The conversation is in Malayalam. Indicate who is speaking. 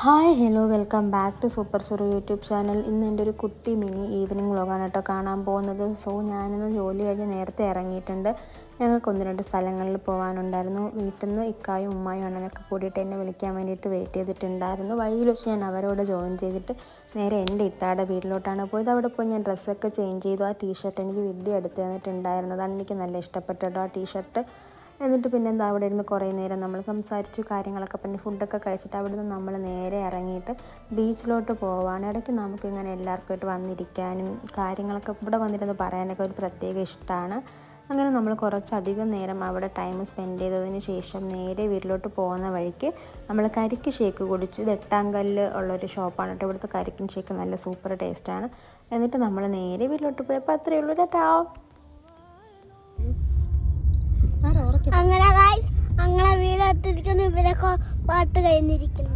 Speaker 1: Hi hello welcome back to super സുറു യൂട്യൂബ് ചാനൽ. ഇന്ന് എൻ്റെ ഒരു കുട്ടി മിനി ഈവനിങ് വ്ളോഗാണ് കേട്ടോ കാണാൻ പോകുന്നത്. സോ ഞാനിന്ന് ജോലി കഴിഞ്ഞ് നേരത്തെ ഇറങ്ങിയിട്ടുണ്ട്. ഞങ്ങൾക്ക് ഒന്ന് രണ്ട് സ്ഥലങ്ങളിൽ പോകാനുണ്ടായിരുന്നു. വീട്ടിൽ നിന്ന് ഇക്കായും ഉമ്മായും അണ്ണനൊക്കെ കൂടിയിട്ട് എന്നെ വിളിക്കാൻ വേണ്ടിയിട്ട് വെയിറ്റ് ചെയ്തിട്ടുണ്ടായിരുന്നു. വഴിയിൽ വെച്ച് ഞാൻ അവരോട് ജോയിൻ ചെയ്തിട്ട് നേരെ എൻ്റെ ഇത്താടെ വീട്ടിലോട്ടാണ് പോയത്. അവിടെ പോയി ഞാൻ ഡ്രസ്സൊക്കെ ചേഞ്ച് ചെയ്തു. ആ ടീഷർട്ട് എനിക്ക് വിദ്യ എടുത്ത് തന്നിട്ടുണ്ടായിരുന്നതാണ്. എനിക്ക് നല്ല ഇഷ്ടപ്പെട്ടു കേട്ടോ ആ ടീഷർട്ട്. എന്നിട്ട് പിന്നെ എന്താ അവിടെ ഇരുന്ന് കുറേ നേരം നമ്മൾ സംസാരിച്ചു, കാര്യങ്ങളൊക്കെ പറഞ്ഞ് ഫുഡൊക്കെ കഴിച്ചിട്ട് അവിടെ നിന്ന് നമ്മൾ നേരെ ഇറങ്ങിയിട്ട് ബീച്ചിലോട്ട് പോവാണ്. ഇടയ്ക്ക് നമുക്കിങ്ങനെ എല്ലാവർക്കുമായിട്ട് വന്നിരിക്കാനും കാര്യങ്ങളൊക്കെ ഇവിടെ വന്നിരുന്ന് പറയാനൊക്കെ ഒരു പ്രത്യേക ഇഷ്ടമാണ്. അങ്ങനെ നമ്മൾ കുറച്ചധികം നേരം അവിടെ ടൈം സ്പെൻഡ് ചെയ്തതിന് ശേഷം നേരെ വീട്ടിലോട്ട് പോകുന്ന വഴിക്ക് നമ്മൾ കരിക്ക് ഷേക്ക് കുടിച്ചു. ഇത് എട്ടാങ്കല്ല് ഉള്ളൊരു ഷോപ്പാണ് കേട്ടോ. ഇവിടുത്തെ കരിക്കിൻ ഷേക്ക് നല്ല സൂപ്പർ ടേസ്റ്റാണ്. എന്നിട്ട് നമ്മൾ നേരെ വീട്ടിലോട്ട് പോയപ്പോൾ അത്രയേ ഉള്ളൂ ടാ.
Speaker 2: അങ്ങനെ വീടെടുത്തിരിക്കുന്നു. ഇവരൊക്കെ പാട്ട് കഴിഞ്ഞിരിക്കുന്നു.